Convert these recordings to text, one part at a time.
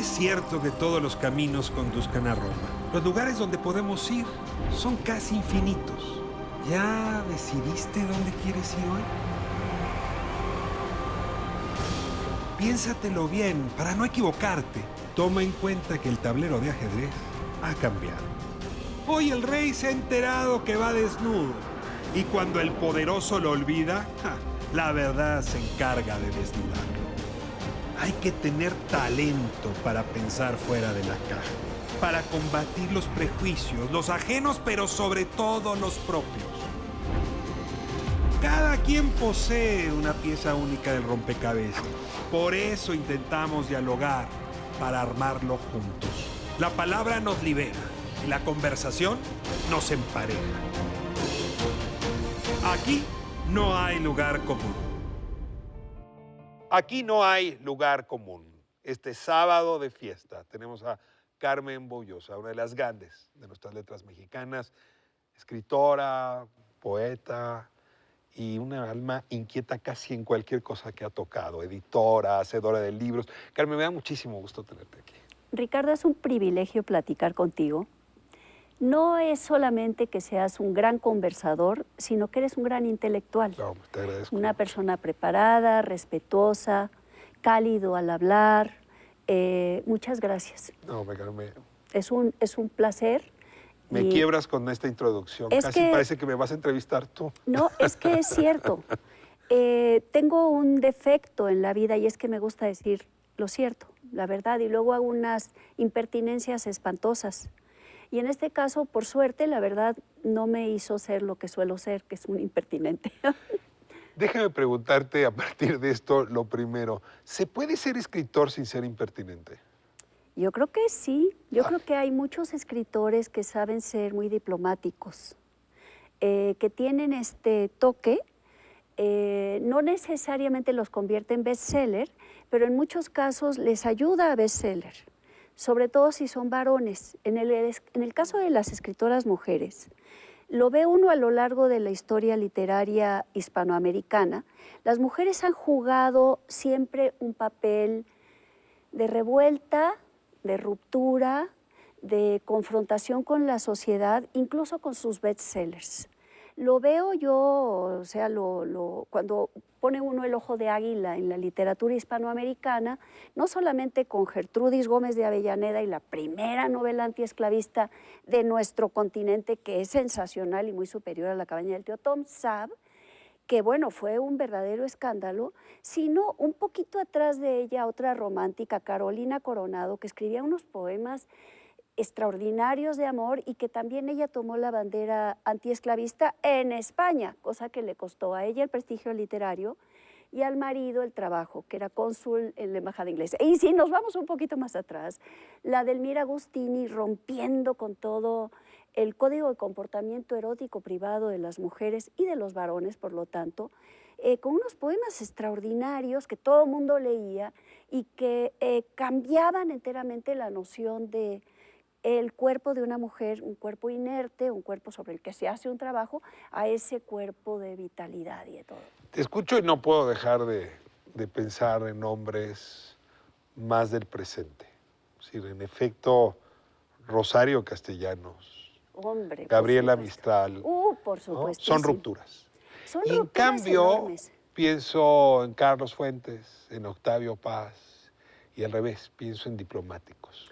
es cierto que todos los caminos conduzcan a Roma. Los lugares donde podemos ir son casi infinitos. ¿Ya decidiste dónde quieres ir hoy? Piénsatelo bien para no equivocarte. Toma en cuenta que el tablero de ajedrez ha cambiado. Hoy el rey se ha enterado que va desnudo. Y cuando el poderoso lo olvida, la verdad se encarga de desnudarlo. Hay que tener talento para pensar fuera de la caja, para combatir los prejuicios, los ajenos, pero sobre todo los propios. Cada quien posee una pieza única del rompecabezas. Por eso intentamos dialogar, para armarlo juntos. La palabra nos libera y la conversación nos empareja. Aquí no hay lugar común. Aquí no hay lugar común. Este sábado de fiesta tenemos a Carmen Bollosa, una de las grandes de nuestras letras mexicanas, escritora, poeta y una alma inquieta casi en cualquier cosa que ha tocado, editora, hacedora de libros. Carmen, me da muchísimo gusto tenerte aquí. Ricardo, es un privilegio platicar contigo. No es solamente que seas un gran conversador, sino que eres un gran intelectual. No, te agradezco. Una persona preparada, respetuosa, cálido al hablar. Muchas gracias. No, Carmen. Es un placer. Me quiebras con esta introducción. Casi parece que me vas a entrevistar tú. No, es que es cierto. Tengo un defecto en la vida y es que me gusta decir lo cierto, la verdad, y luego hago unas impertinencias espantosas. Y en este caso, por suerte, la verdad no me hizo ser lo que suelo ser, que es un impertinente. Déjame preguntarte a partir de esto lo primero. ¿Se puede ser escritor sin ser impertinente? Yo creo que sí. Yo creo que hay muchos escritores que saben ser muy diplomáticos, que tienen este toque. No necesariamente los convierte en bestseller, pero en muchos casos les ayuda a bestseller, sobre todo si son varones. En el caso de las escritoras mujeres, lo ve uno a lo largo de la historia literaria hispanoamericana. Las mujeres han jugado siempre un papel de revuelta, de ruptura, de confrontación con la sociedad, incluso con sus bestsellers. Lo veo yo, o sea, cuando pone uno el ojo de águila en la literatura hispanoamericana, no solamente con Gertrudis Gómez de Avellaneda y la primera novela antiesclavista de nuestro continente, que es sensacional y muy superior a La cabaña del tío Tom Saab, que bueno, fue un verdadero escándalo, sino un poquito atrás de ella otra romántica, Carolina Coronado, que escribía unos poemas extraordinarios de amor y que también ella tomó la bandera antiesclavista en España, cosa que le costó a ella el prestigio literario y al marido el trabajo, que era cónsul en la embajada inglesa. Y si nos vamos un poquito más atrás, la Delmira Agustini rompiendo con todo el código de comportamiento erótico privado de las mujeres y de los varones, por lo tanto, con unos poemas extraordinarios que todo el mundo leía y que cambiaban enteramente la noción de el cuerpo de una mujer, un cuerpo inerte, un cuerpo sobre el que se hace un trabajo, a ese cuerpo de vitalidad y de todo. Te escucho y no puedo dejar de pensar en hombres más del presente. Es decir, en efecto, Rosario Castellanos, Hombre, Gabriela Mistral, por supuesto. Son rupturas. Son y en rupturas cambio, enormes. Pienso en Carlos Fuentes, en Octavio Paz, y al revés, pienso en diplomáticos.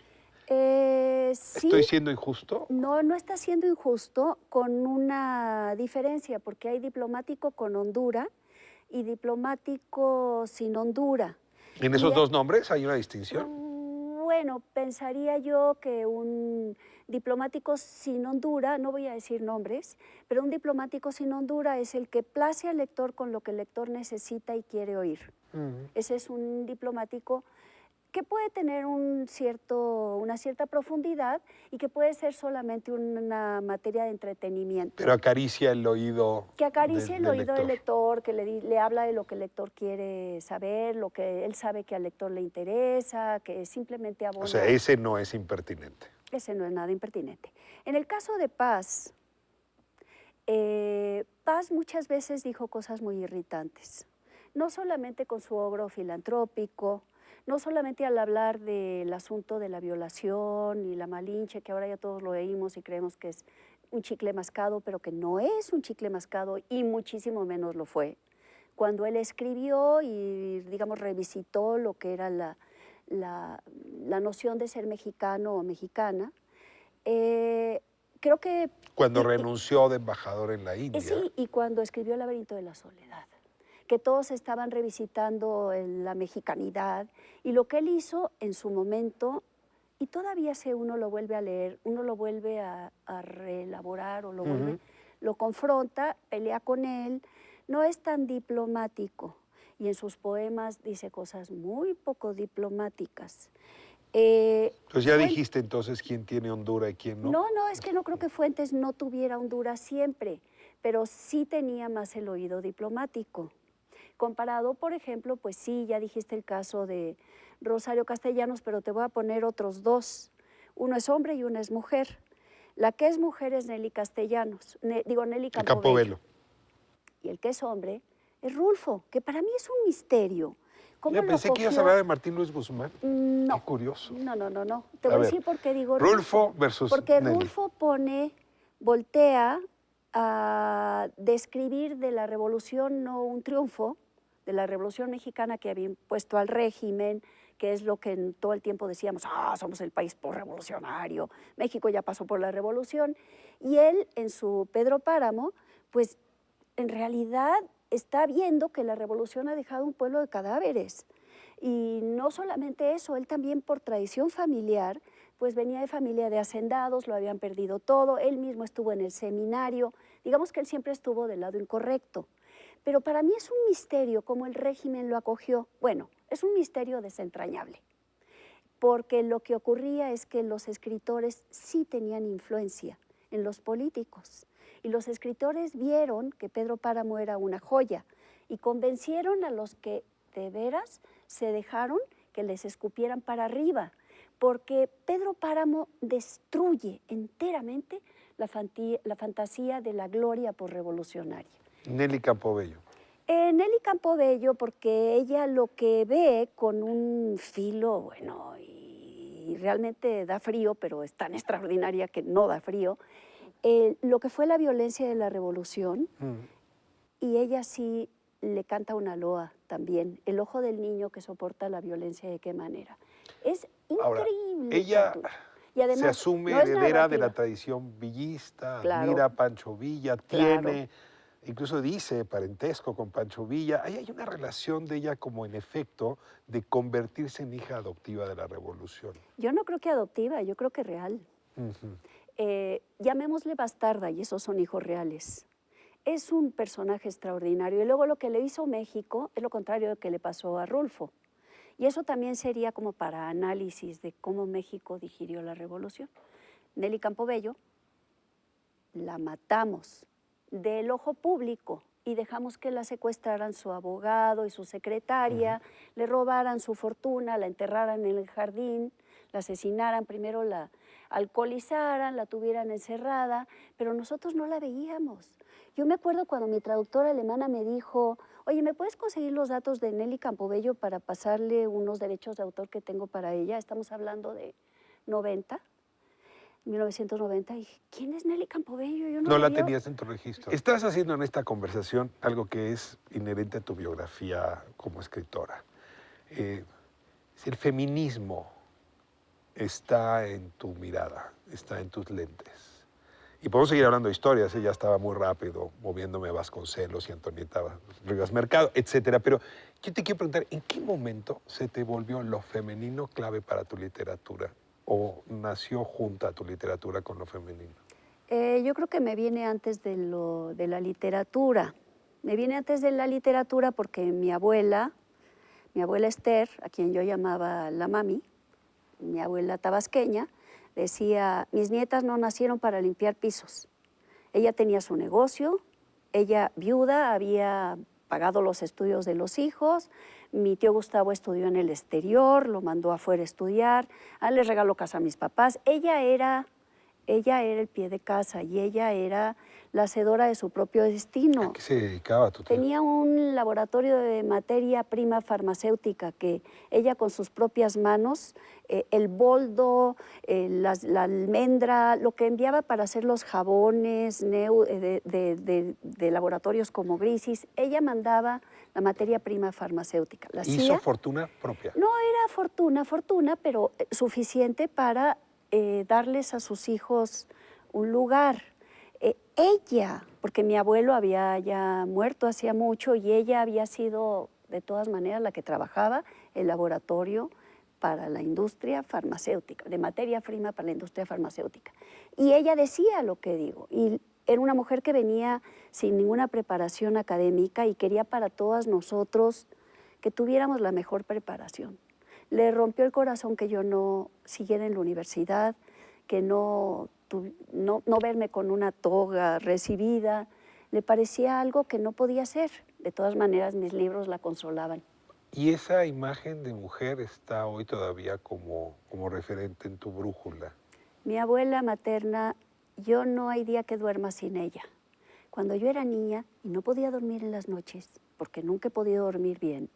Sí. ¿Estoy siendo injusto? No, no está siendo injusto, con una diferencia, porque hay diplomático con hondura y diplomático sin hondura. ¿En esos dos nombres hay una distinción? Bueno, pensaría yo que un diplomático sin hondura, no voy a decir nombres, pero un diplomático sin hondura es el que place al lector con lo que el lector necesita y quiere oír. Ese es un diplomático que puede tener una cierta profundidad y que puede ser solamente una materia de entretenimiento. Pero acaricia el oído. Que acaricia el oído del lector, que le habla de lo que el lector quiere saber, lo que él sabe que al lector le interesa, que simplemente abona. O sea, ese no es impertinente. Ese no es nada impertinente. En el caso de Paz, Paz muchas veces dijo cosas muy irritantes, no solamente con su ogro filantrópico, no solamente al hablar del asunto de la violación y la Malinche, que ahora ya todos lo oímos y creemos que es un chicle mascado, pero que no es un chicle mascado y muchísimo menos lo fue. Cuando él escribió y, digamos, revisitó lo que era la noción de ser mexicano o mexicana, creo que... Cuando renunció de embajador en la India. Sí, y cuando escribió El laberinto de la soledad, que todos elaban revisitando la mexicanidad y lo que él hizo en su momento, y todavía si uno lo vuelve a leer, uno lo vuelve a reelaborar o lo confronta, pelea con él, no es tan diplomático y en sus poemas dice cosas muy poco diplomáticas. Pues ya dijiste entonces quién tiene hondura y quién no. No, es que no creo que Fuentes no tuviera hondura siempre, pero sí tenía más el oído diplomático. Comparado, por ejemplo, pues sí, ya dijiste el caso de Rosario Castellanos, pero te voy a poner otros dos. Uno es hombre y uno es mujer. La que es mujer es Nelly Castellanos, Nelly Campobello. Y el que es hombre es Rulfo, que para mí es un misterio. Yo pensé que ibas a hablar de Martín Luis Guzmán. No. Qué curioso. No. Te voy a decir por qué digo Rulfo versus porque Nelly. Rulfo voltea a describir de la revolución no un triunfo, de la revolución mexicana que había impuesto al régimen, que es lo que en todo el tiempo decíamos, somos el país revolucionario, México ya pasó por la revolución, y él en su Pedro Páramo, pues en realidad está viendo que la revolución ha dejado un pueblo de cadáveres. Y no solamente eso, él también por tradición familiar, pues venía de familia de hacendados, lo habían perdido todo, él mismo estuvo en el seminario, digamos que él siempre estuvo del lado incorrecto. Pero para mí es un misterio cómo el régimen lo acogió. Bueno, es un misterio desentrañable, porque lo que ocurría es que los escritores sí tenían influencia en los políticos. Y los escritores vieron que Pedro Páramo era una joya y convencieron a los que de veras se dejaron que les escupieran para arriba, porque Pedro Páramo destruye enteramente la fantasía de la gloria posrevolucionaria. Nelly Campobello. Nelly Campobello, porque ella lo que ve con un filo, bueno, y realmente da frío, pero es tan extraordinaria que no da frío, lo que fue la violencia de la revolución, y ella sí le canta una loa también, el ojo del niño que soporta la violencia, de qué manera. Es increíble. Ahora, ella y además, se asume no heredera de la tradición villista, admira a Pancho Villa, tiene, incluso dice parentesco con Pancho Villa. Ahí hay una relación de ella como en efecto de convertirse en hija adoptiva de la revolución. Yo no creo que adoptiva, yo creo que real. Llamémosle bastarda, y esos son hijos reales. Es un personaje extraordinario. Y luego lo que le hizo México es lo contrario de lo que le pasó a Rulfo. Y eso también sería como para análisis de cómo México digirió la revolución. Nelly Campobello la matamos del ojo público y dejamos que la secuestraran su abogado y su secretaria, le robaran su fortuna, la enterraran en el jardín, la asesinaran, primero la alcoholizaran, la tuvieran encerrada, pero nosotros no la veíamos. Yo me acuerdo cuando mi traductora alemana me dijo, oye, ¿me puedes conseguir los datos de Nelly Campobello para pasarle unos derechos de autor que tengo para ella? Estamos hablando de 1990, y dije, ¿quién es Nelly Campobello? Yo no la tenías en tu registro. Estás haciendo en esta conversación algo que es inherente a tu biografía como escritora. El feminismo está en tu mirada, está en tus lentes. Y podemos seguir hablando de historias, ya estaba muy rápido, moviéndome a Vasconcelos y Antonieta Rivas Mercado, etcétera. Pero yo te quiero preguntar, ¿en qué momento se te volvió lo femenino clave para tu literatura? ¿O nació junta tu literatura con lo femenino? Yo creo que me viene antes de la literatura. Me viene antes de la literatura porque mi abuela Esther, a quien yo llamaba la mami, mi abuela tabasqueña, decía, mis nietas no nacieron para limpiar pisos. Ella tenía su negocio, ella viuda, había pagado los estudios de los hijos, mi tío Gustavo estudió en el exterior, lo mandó afuera a estudiar, le regaló casa a mis papás. Ella era Ella era el pie de casa y ella era la hacedora de su propio destino. ¿A qué se dedicaba tu tía? Tenía un laboratorio de materia prima farmacéutica que ella con sus propias manos, el boldo, la almendra, lo que enviaba para hacer los jabones de laboratorios como Grisis, ella mandaba la materia prima farmacéutica. La ¿Hizo hacía. fortuna propia? No era fortuna, pero suficiente para darles a sus hijos un lugar. Ella, porque mi abuelo había ya muerto hacía mucho y ella había sido de todas maneras la que trabajaba el laboratorio para la industria farmacéutica, de materia prima para la industria farmacéutica. Y ella decía lo que digo, y era una mujer que venía sin ninguna preparación académica y quería para todas nosotros que tuviéramos la mejor preparación. Le rompió el corazón que yo no siguiera en la universidad, que no verme con una toga recibida. Le parecía algo que no podía hacer. De todas maneras, mis libros la consolaban. ¿Y esa imagen de mujer está hoy todavía como referente en tu brújula? Mi abuela materna, yo no hay día que duerma sin ella. Cuando yo era niña y no podía dormir en las noches, porque nunca he podido dormir bien,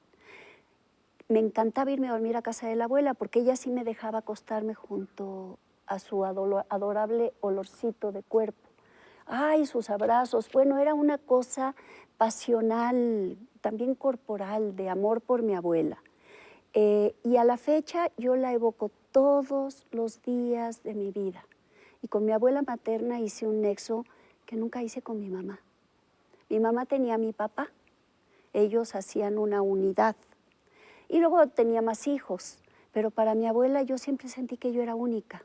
me encantaba irme a dormir a casa de la abuela porque ella sí me dejaba acostarme junto a su adorable olorcito de cuerpo. Ay, sus abrazos. Bueno, era una cosa pasional, también corporal, de amor por mi abuela. Y a la fecha yo la evoco todos los días de mi vida. Y con mi abuela materna hice un nexo que nunca hice con mi mamá. Mi mamá tenía a mi papá. Ellos hacían una unidad. Y luego tenía más hijos, pero para mi abuela yo siempre sentí que yo era única.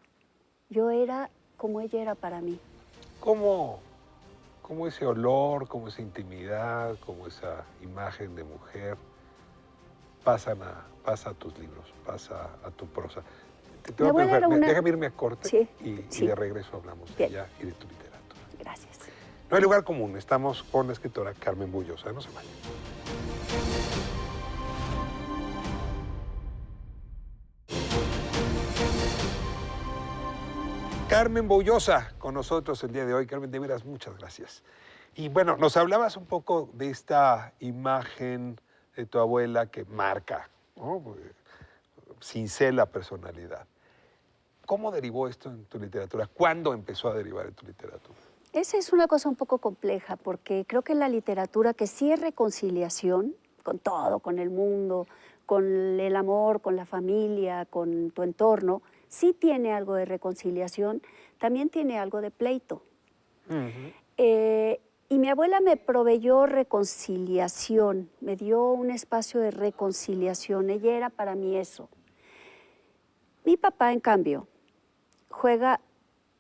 Yo era como ella era para mí. ¿Cómo ese olor, como esa intimidad, como esa imagen de mujer pasa a tus libros, pasa a tu prosa? Déjame irme a corte sí, y de regreso hablamos de ella y de tu literatura. Gracias. No hay lugar común, estamos con la escritora Carmen Buyosa, no se vayan. Carmen Buyosa con nosotros el día de hoy. Carmen, de veras, muchas gracias. Y bueno, nos hablabas un poco de esta imagen de tu abuela que marca, ¿no? Cincela personalidad. ¿Cómo derivó esto en tu literatura? ¿Cuándo empezó a derivar en tu literatura? Esa es una cosa un poco compleja porque creo que la literatura que sí es reconciliación con todo, con el mundo, con el amor, con la familia, con tu entorno, sí tiene algo de reconciliación, también tiene algo de pleito. Y mi abuela me proveyó reconciliación, me dio un espacio de reconciliación, ella era para mí eso. Mi papá, en cambio, juega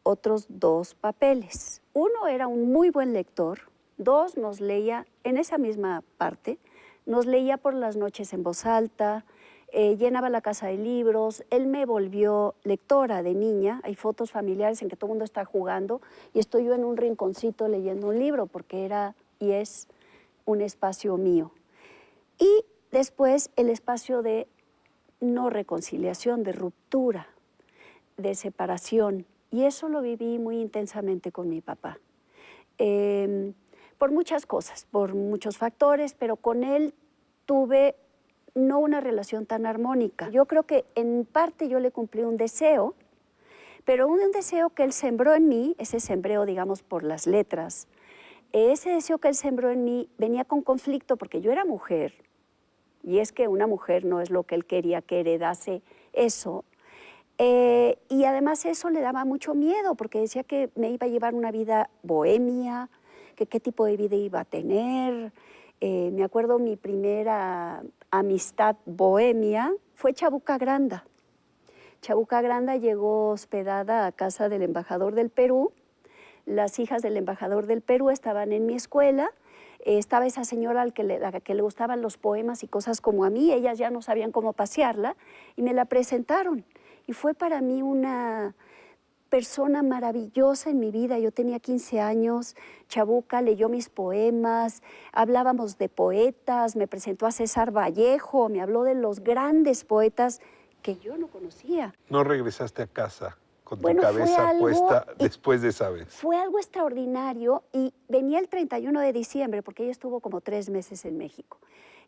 otros dos papeles. Uno era un muy buen lector, dos nos leía, en esa misma parte, nos leía por las noches en voz alta, llenaba la casa de libros, él me volvió lectora de niña, hay fotos familiares en que todo el mundo está jugando y estoy yo en un rinconcito leyendo un libro porque era y es un espacio mío. Y después el espacio de no reconciliación, de ruptura, de separación, y eso lo viví muy intensamente con mi papá. Por muchas cosas, por muchos factores, pero con él tuve no una relación tan armónica. Yo creo que en parte yo le cumplí un deseo, pero un deseo que él sembró en mí, ese sembreo, digamos, por las letras, ese deseo que él sembró en mí venía con conflicto porque yo era mujer, y es que una mujer no es lo que él quería que heredase eso, y además eso le daba mucho miedo porque decía que me iba a llevar una vida bohemia, que qué tipo de vida iba a tener. Me acuerdo mi primera amistad bohemia fue Chabuca Granda. Chabuca Granda llegó hospedada a casa del embajador del Perú. Las hijas del embajador del Perú estaban en mi escuela. Estaba esa señora a la que le gustaban los poemas y cosas como a mí. Ellas ya no sabían cómo pasearla y me la presentaron. Y fue para mí una persona maravillosa en mi vida. Yo tenía 15 años, Chabuca leyó mis poemas, hablábamos de poetas, me presentó a César Vallejo, me habló de los grandes poetas que yo no conocía. ¿No regresaste a casa con tu Bueno, fue cabeza algo- puesta después de esa vez? Fue algo extraordinario y venía el 31 de diciembre, porque ella estuvo como 3 meses en México.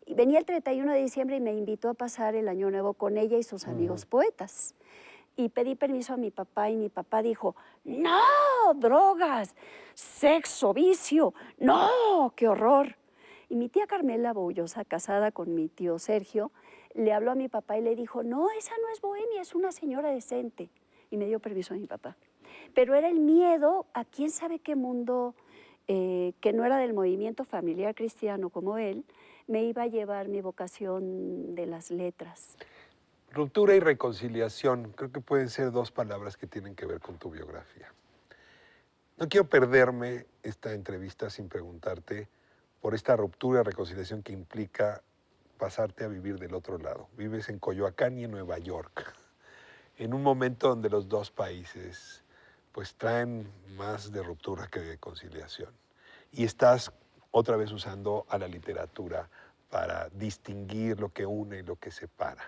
Y venía el 31 de diciembre y me invitó a pasar el Año Nuevo con ella y sus amigos poetas. Y pedí permiso a mi papá y mi papá dijo, no, drogas, sexo, vicio, no, qué horror. Y mi tía Carmela Boullosa, casada con mi tío Sergio, le habló a mi papá y le dijo, no, esa no es bohemia, es una señora decente. Y me dio permiso a mi papá. Pero era el miedo a quién sabe qué mundo, que no era del movimiento familiar cristiano como él, me iba a llevar mi vocación de las letras. Ruptura y reconciliación, creo que pueden ser dos palabras que tienen que ver con tu biografía. No quiero perderme esta entrevista sin preguntarte por esta ruptura y reconciliación que implica pasarte a vivir del otro lado. Vives en Coyoacán y en Nueva York, en un momento donde los dos países pues traen más de ruptura que de conciliación. Y estás otra vez usando a la literatura para distinguir lo que une y lo que separa.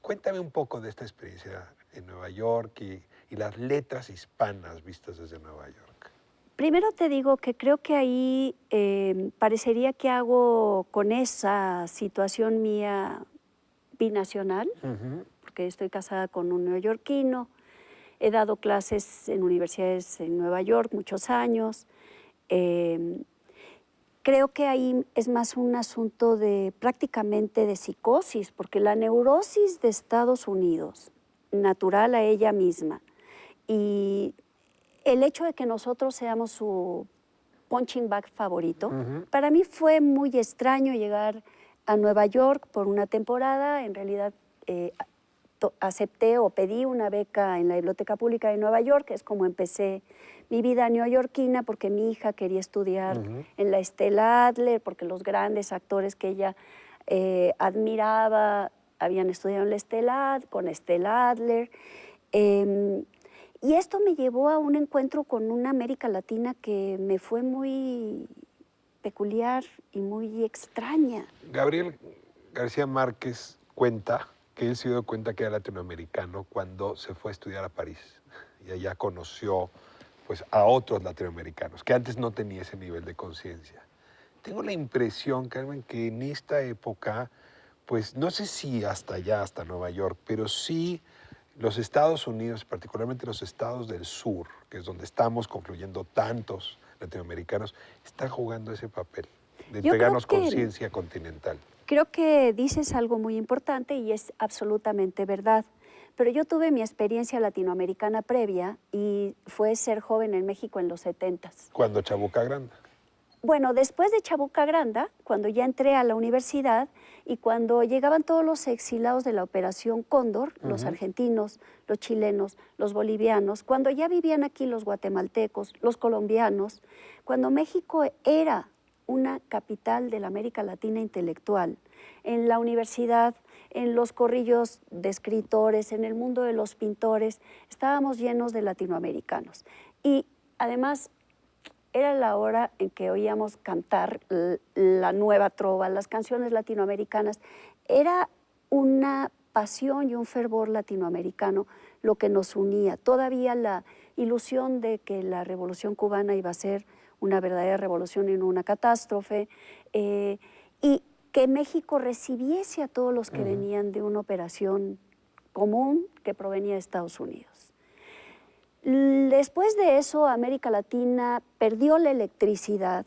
Cuéntame un poco de esta experiencia en Nueva York y las letras hispanas vistas desde Nueva York. Primero te digo que creo que ahí parecería que hago con esa situación mía binacional, porque estoy casada con un neoyorquino, he dado clases en universidades en Nueva York muchos años. Creo que ahí es más un asunto de prácticamente de psicosis, porque la neurosis de Estados Unidos, natural a ella misma, y el hecho de que nosotros seamos su punching bag favorito, para mí fue muy extraño llegar a Nueva York por una temporada. En realidad acepté o pedí una beca en la Biblioteca Pública de Nueva York, es como empecé mi vida neoyorquina, porque mi hija quería estudiar en la Stella Adler, porque los grandes actores que ella admiraba habían estudiado en la con Stella Adler. Y esto me llevó a un encuentro con una América Latina que me fue muy peculiar y muy extraña. Gabriel García Márquez cuenta que él se dio cuenta que era latinoamericano cuando se fue a estudiar a París y allá conoció pues, a otros latinoamericanos, que antes no tenía ese nivel de conciencia. Tengo la impresión, Carmen, que en esta época, pues no sé si hasta allá, hasta Nueva York, pero sí los Estados Unidos, particularmente los estados del sur, que es donde estamos concluyendo tantos latinoamericanos, están jugando ese papel de entregarnos conciencia continental. Creo que dices algo muy importante y es absolutamente verdad. Pero yo tuve mi experiencia latinoamericana previa y fue ser joven en México en los 70s. ¿Cuándo Chabuca Granda? Bueno, después de Chabuca Granda, cuando ya entré a la universidad y cuando llegaban todos los exilados de la Operación Cóndor, los argentinos, los chilenos, los bolivianos, cuando ya vivían aquí los guatemaltecos, los colombianos, cuando México era una capital de la América Latina intelectual, en la universidad, en los corrillos de escritores, en el mundo de los pintores, estábamos llenos de latinoamericanos. Y además era la hora en que oíamos cantar la nueva trova, las canciones latinoamericanas. Era una pasión y un fervor latinoamericano lo que nos unía. Todavía la ilusión de que la Revolución Cubana iba a ser una verdadera revolución y no una catástrofe, y que México recibiese a todos los que venían de una operación común que provenía de Estados Unidos. Después de eso, América Latina perdió la electricidad,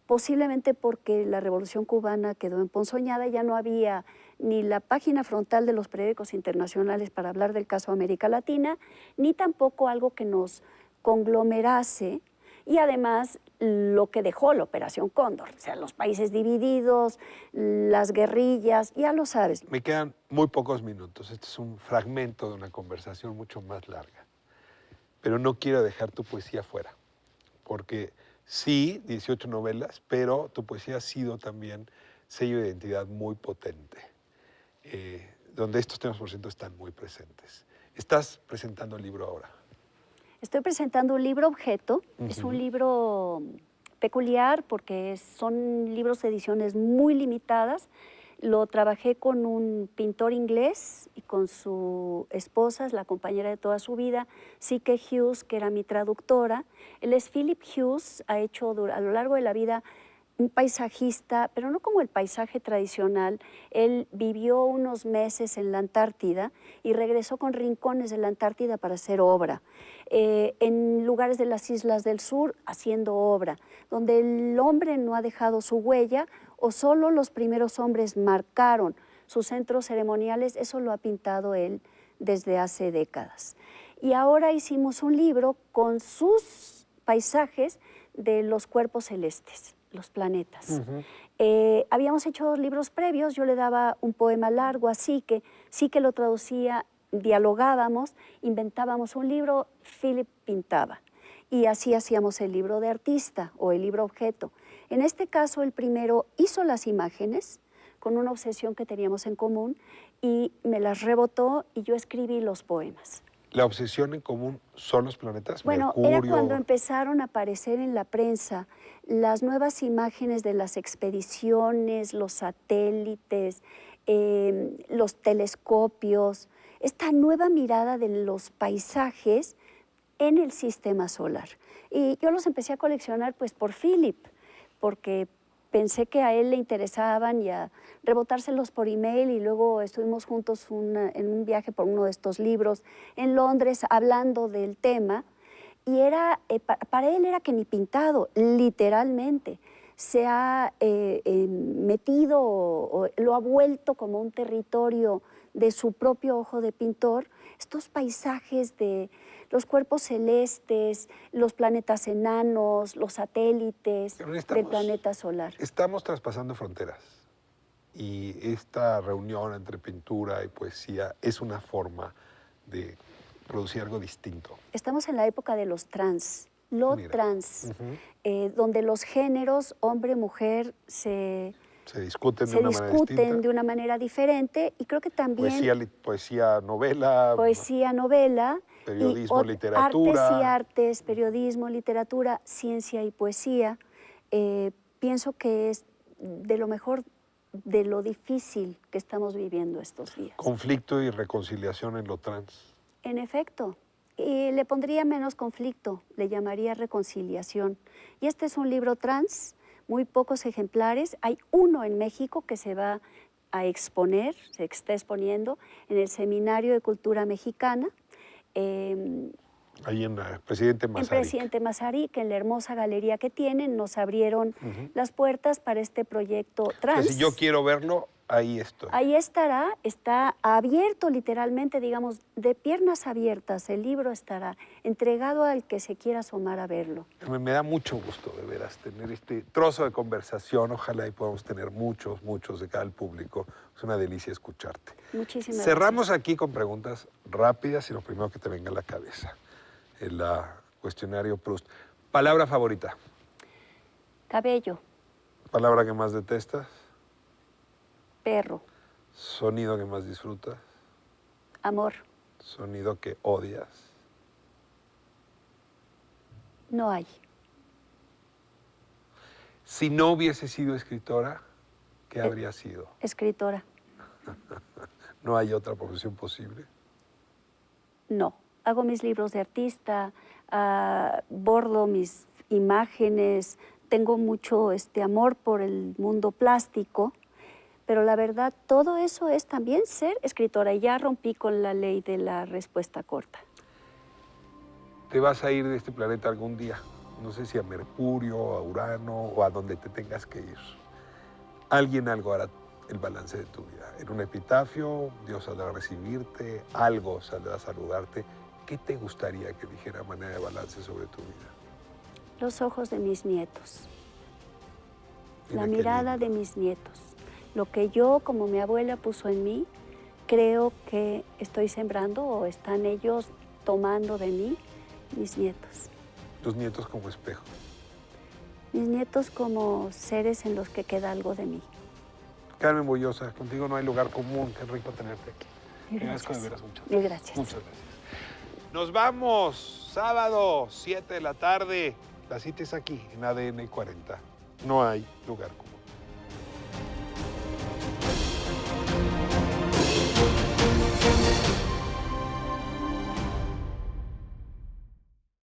posiblemente porque la Revolución Cubana quedó emponzoñada, ya no había ni la página frontal de los periódicos internacionales para hablar del caso América Latina, ni tampoco algo que nos conglomerase, y además lo que dejó la Operación Cóndor, o sea, los países divididos, las guerrillas, ya lo sabes. Me quedan muy pocos minutos, este es un fragmento de una conversación mucho más larga, pero no quiero dejar tu poesía fuera, porque sí, 18 novelas, pero tu poesía ha sido también sello de identidad muy potente, donde estos temas, por cierto, están muy presentes. Estás presentando el libro ahora. Estoy presentando un libro objeto, es un libro peculiar porque son libros de ediciones muy limitadas. Lo trabajé con un pintor inglés y con su esposa, es la compañera de toda su vida, Psyche Hughes, que era mi traductora. Él es Philip Hughes, ha hecho a lo largo de la vida un paisajista, pero no como el paisaje tradicional. Él vivió unos meses en la Antártida y regresó con rincones de la Antártida para hacer obra. En lugares de las islas del sur haciendo obra, donde el hombre no ha dejado su huella o solo los primeros hombres marcaron sus centros ceremoniales, eso lo ha pintado él desde hace décadas. Y ahora hicimos un libro con sus paisajes de los cuerpos celestes, los planetas. Habíamos hecho 2 libros previos, yo le daba un poema largo así que lo traducía, dialogábamos, inventábamos un libro, Philip pintaba. Y así hacíamos el libro de artista o el libro objeto. En este caso, el primero hizo las imágenes con una obsesión que teníamos en común y me las rebotó y yo escribí los poemas. ¿La obsesión en común son los planetas? Bueno, Mercurio. era cuando empezaron a aparecer en la prensa las nuevas imágenes de las expediciones, los satélites, los telescopios, esta nueva mirada de los paisajes en el sistema solar. Y yo los empecé a coleccionar pues por Philip, porque pensé que a él le interesaban y a rebotárselos por email y luego estuvimos juntos en un viaje por uno de estos libros en Londres hablando del tema y era, para él era que ni pintado, literalmente. Se ha metido o lo ha vuelto como un territorio de su propio ojo de pintor, estos paisajes de los cuerpos celestes, los planetas enanos, los satélites del planeta solar. Estamos traspasando fronteras y esta reunión entre pintura y poesía es una forma de producir algo distinto. Estamos en la época de los trans, trans, donde los géneros, hombre, mujer, se discuten de una manera diferente y creo que también poesía, novela, periodismo, literatura, artes y artes, periodismo, literatura, ciencia y poesía. Pienso que es de lo mejor, de lo difícil que estamos viviendo estos días. Conflicto y reconciliación en lo trans. En efecto. Y le pondría menos conflicto, le llamaría reconciliación. Y este es un libro trans, muy pocos ejemplares. Hay uno en México que se va a exponer, se está exponiendo en el Seminario de Cultura Mexicana. Ahí en Presidente Mazarik. En Presidente Mazarik, en la hermosa galería que tienen, nos abrieron las puertas para este proyecto trans. Si yo quiero verlo, ahí estoy. Ahí estará, está abierto literalmente, digamos, de piernas abiertas. El libro estará entregado al que se quiera asomar a verlo. Me da mucho gusto, de veras, tener este trozo de conversación. Ojalá y podamos tener muchos de cada público. Es una delicia escucharte. Muchísimas gracias. Cerramos aquí con preguntas rápidas y lo primero que te venga a la cabeza. El cuestionario Proust. ¿Palabra favorita? Cabello. ¿Palabra que más detestas? Perro. ¿Sonido que más disfrutas? Amor. ¿Sonido que odias? No hay. Si no hubiese sido escritora, ¿qué habría sido? Escritora. ¿No hay otra profesión posible? No. Hago mis libros de artista, bordo mis imágenes, tengo mucho amor por el mundo plástico, pero la verdad, todo eso es también ser escritora. Y ya rompí con la ley de la respuesta corta. Te vas a ir de este planeta algún día. No sé si a Mercurio, a Urano o a donde te tengas que ir. Alguien algo hará el balance de tu vida. En un epitafio, Dios saldrá a recibirte, algo saldrá a saludarte. ¿Qué te gustaría que dijera a manera de balance sobre tu vida? Los ojos de mis nietos. La mirada de mis nietos. Lo que yo, como mi abuela puso en mí, creo que estoy sembrando o están ellos tomando de mí, mis nietos. Tus nietos como espejo. Mis nietos como seres en los que queda algo de mí. Carmen Bollosa, contigo no hay lugar común. Qué rico tenerte aquí. Gracias. De veras, muchas gracias. Gracias. Muchas gracias. Nos vamos, sábado, 7 de la tarde. La cita es aquí, en ADN 40. No hay lugar común.